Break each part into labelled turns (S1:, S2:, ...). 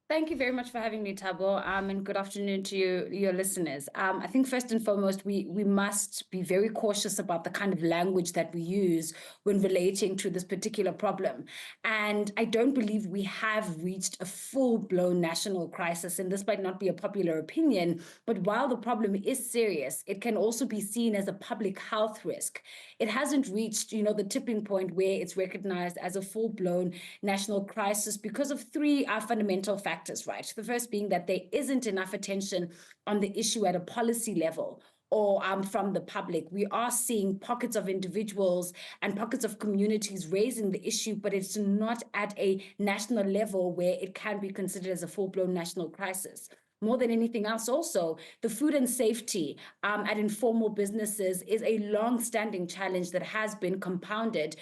S1: Thank you very much for having me, Tabo, and good afternoon to your listeners. I think first and foremost, we must be very cautious about the kind of language that we use when relating to this particular problem. And I don't believe we have reached a full-blown national crisis, and this might not be a popular opinion, but while the problem is serious, it can also be seen as a public health risk. It hasn't reached, the tipping point where it's recognized as a full-blown national crisis because of three fundamental factors, right? The first being that there isn't enough attention on the issue at a policy level or from the public. We are seeing pockets of individuals and pockets of communities raising the issue, but it's not at a national level where it can be considered as a full-blown national crisis. More than anything else, also, the food and safety at informal businesses is a long-standing challenge that has been compounded,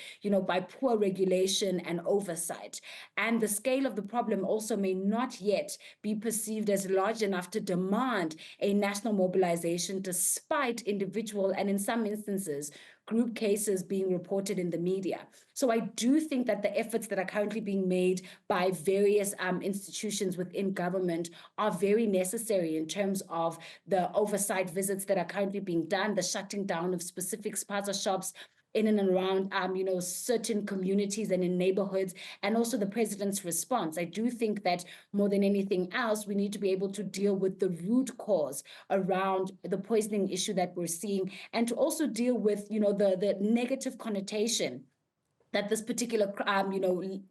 S1: by poor regulation and oversight. And the scale of the problem also may not yet be perceived as large enough to demand a national mobilization, despite individual and, in some instances, group cases being reported in the media. So I do think that the efforts that are currently being made by various institutions within government are very necessary in terms of the oversight visits that are currently being done, the shutting down of specific spaza shops in and around, certain communities and in neighborhoods, and also the president's response. I do think that more than anything else, we need to be able to deal with the root cause around the poisoning issue that we're seeing, and to also deal with, the negative connotation that this particular,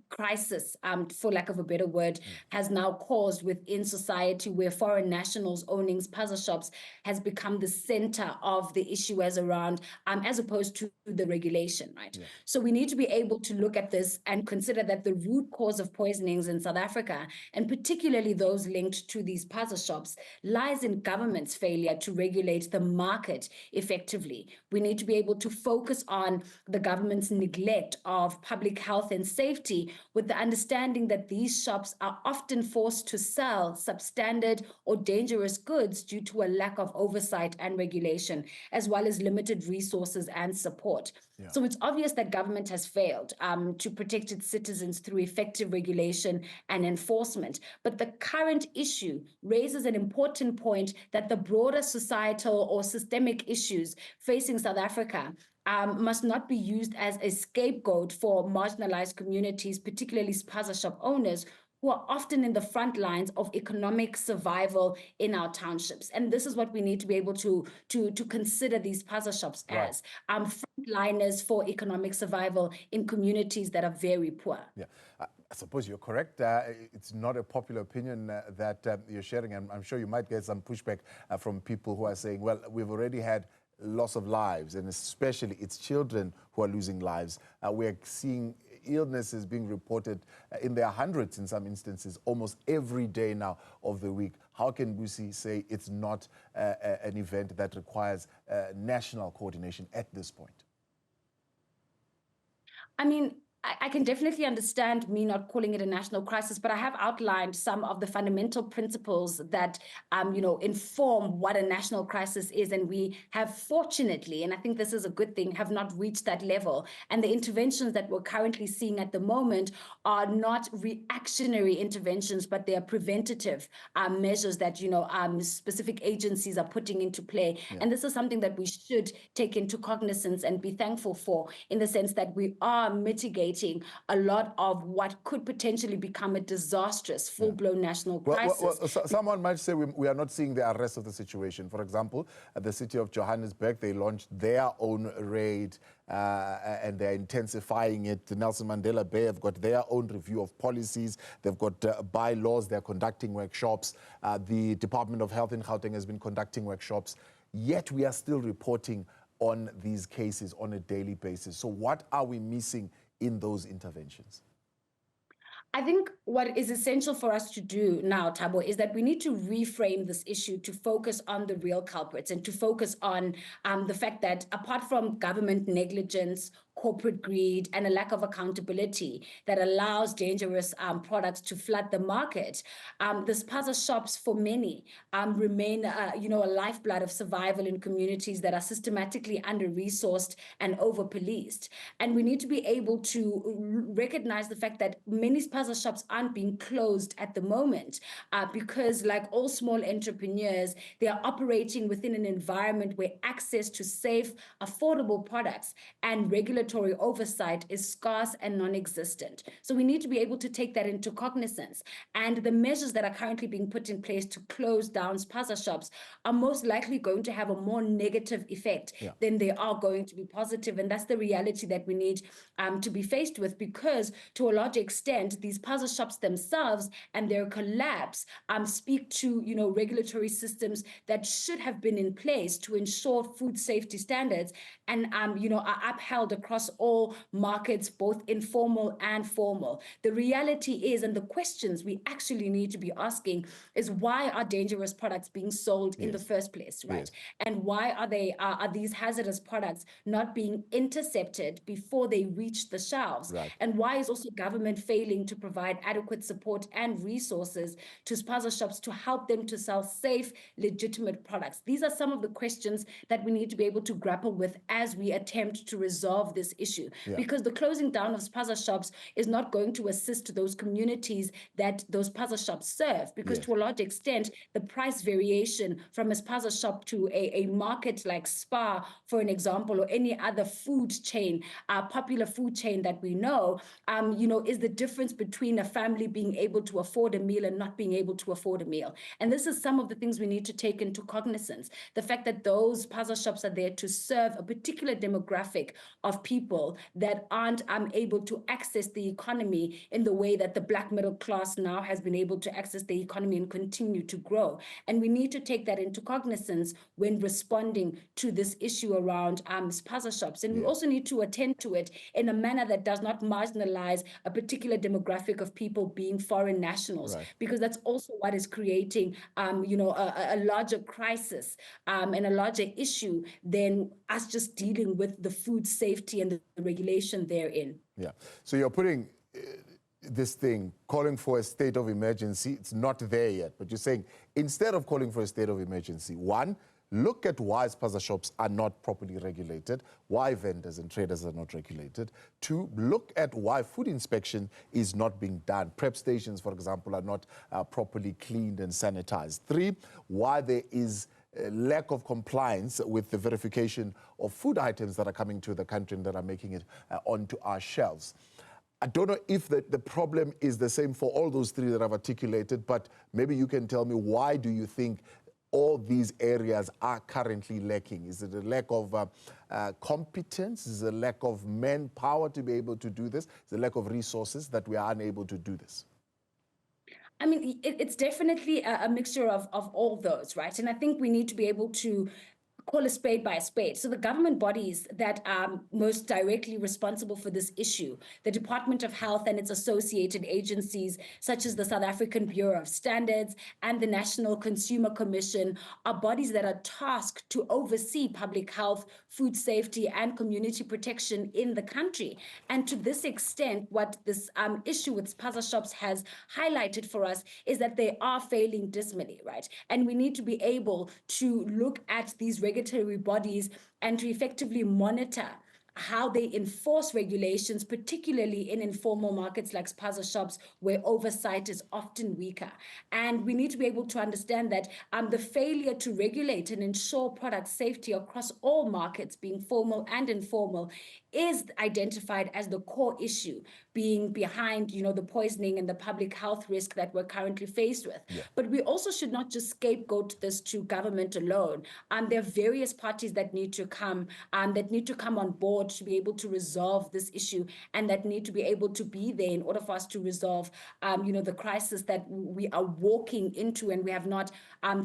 S1: crisis, for lack of a better word, has now caused within society, where foreign nationals owning spaza shops has become the center of the issue as opposed to the regulation, right? Yeah. So we need to be able to look at this and consider that the root cause of poisonings in South Africa, and particularly those linked to these spaza shops, lies in government's failure to regulate the market effectively. We need to be able to focus on the government's neglect of public health and safety, with the understanding that these shops are often forced to sell substandard or dangerous goods due to a lack of oversight and regulation, as well as limited resources and support. Yeah. So it's obvious that government has failed to protect its citizens through effective regulation and enforcement. But the current issue raises an important point, that the broader societal or systemic issues facing South Africa must not be used as a scapegoat for marginalized communities, particularly spaza shop owners, who are often in the front lines of economic survival in our townships. And this is what we need to be able to consider these spaza shops as, frontliners for economic survival in communities that are very poor.
S2: Yeah. I suppose you're correct. It's not a popular opinion that you're sharing, and I'm sure you might get some pushback from people who are saying, well, we've already had loss of lives, and especially it's children who are losing lives. We're seeing illnesses being reported in their hundreds in some instances, almost every day now of the week. How can Busi say it's not an event that requires national coordination at this point?
S1: I mean, I can definitely understand me not calling it a national crisis, but I have outlined some of the fundamental principles that, inform what a national crisis is. And we have, fortunately, and I think this is a good thing, have not reached that level. And the interventions that we're currently seeing at the moment are not reactionary interventions, but they are preventative measures that, specific agencies are putting into play. Yeah. And this is something that we should take into cognizance and be thankful for, in the sense that we are mitigating a lot of what could potentially become a disastrous full-blown national crisis.
S2: Well, someone might say we are not seeing the arrest of the situation. For example, at the city of Johannesburg, they launched their own raid and they're intensifying it. The Nelson Mandela Bay have got their own review of policies. They've got bylaws. They're conducting workshops. The Department of Health in Gauteng has been conducting workshops. Yet we are still reporting on these cases on a daily basis. So what are we missing in those interventions?
S1: I think what is essential for us to do now, Tabo, is that we need to reframe this issue to focus on the real culprits, and to focus on the fact that, apart from government negligence, corporate greed and a lack of accountability that allows dangerous products to flood the market, the spaza shops for many remain, a lifeblood of survival in communities that are systematically under-resourced and over-policed. And we need to be able to recognize the fact that many spaza shops aren't being closed at the moment because, like all small entrepreneurs, they are operating within an environment where access to safe, affordable products and regulatory oversight is scarce and non-existent. So we need to be able to take that into cognizance. And the measures that are currently being put in place to close down spaza shops are most likely going to have a more negative effect than they are going to be positive. And that's the reality that we need to be faced with, because to a large extent, these spaza shops themselves and their collapse speak to, regulatory systems that should have been in place to ensure food safety standards and, are upheld across all markets, both informal and formal. The reality is, and the questions we actually need to be asking is, why are dangerous products being sold in the first place, right? And why are these hazardous products not being intercepted before they reach the shelves? And why is also government failing to provide adequate support and resources to spaza shops to help them to sell safe, legitimate products? These are some of the questions that we need to be able to grapple with as we attempt to resolve this issue. Because the closing down of spaza shops is not going to assist those communities that those spaza shops serve, because to a large extent, the price variation from a spaza shop to a market like Spar, for an example, or any other food chain, popular food chain that we know, is the difference between a family being able to afford a meal and not being able to afford a meal. And this is some of the things we need to take into cognizance. The fact that those spaza shops are there to serve a particular demographic of people that aren't able to access the economy in the way that the Black middle class now has been able to access the economy and continue to grow. And we need to take that into cognizance when responding to this issue around spaza shops. And we also need to attend to it in a manner that does not marginalize a particular demographic of people being foreign nationals, because that's also what is creating, a larger crisis and a larger issue than us just dealing with the food safety and the regulation therein.
S2: So you're putting this thing, calling for a state of emergency. It's not there yet, but you're saying instead of calling for a state of emergency, one, look at why spaza shops are not properly regulated, why vendors and traders are not regulated. Two, look at why food inspection is not being done. Prep stations, for example, are not properly cleaned and sanitized. Three, why there is a lack of compliance with the verification of food items that are coming to the country and that are making it onto our shelves. I don't know if the problem is the same for all those three that I've articulated, but maybe you can tell me, why do you think all these areas are currently lacking? Is it a lack of competence? Is it a lack of manpower to be able to do this? Is it a lack of resources that we are unable to do this?
S1: I mean, it's definitely a mixture of all those, right? And I think we need to be able to call a spade by a spade. So the government bodies that are most directly responsible for this issue, the Department of Health and its associated agencies, such as the South African Bureau of Standards and the National Consumer Commission, are bodies that are tasked to oversee public health, food safety, and community protection in the country. And to this extent, what this issue with spaza shops has highlighted for us is that they are failing dismally, right? And we need to be able to look at these regulatory bodies and to effectively monitor how they enforce regulations, particularly in informal markets like spaza shops, where oversight is often weaker. And we need to be able to understand that the failure to regulate and ensure product safety across all markets, being formal and informal, is identified as the core issue being behind, the poisoning and the public health risk that we're currently faced with. But we also should not just scapegoat this to government alone. There are various parties that need to come on board to be able to resolve this issue, and that need to be able to be there in order for us to resolve, the crisis that we are walking into and we have not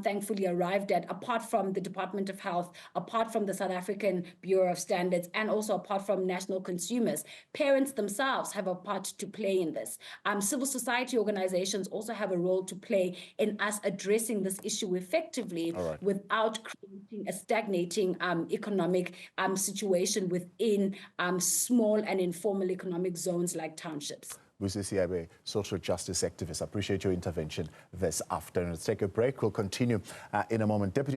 S1: thankfully arrived at, apart from the Department of Health, apart from the South African Bureau of Standards, and also apart from from national consumers. Parents themselves have a part to play in this. Civil society organizations also have a role to play in us addressing this issue effectively without creating a stagnating economic situation within small and informal economic zones like townships.
S2: Busi Seabe, social justice activist. I appreciate your intervention this afternoon. Let's take a break. We'll continue in a moment. Deputy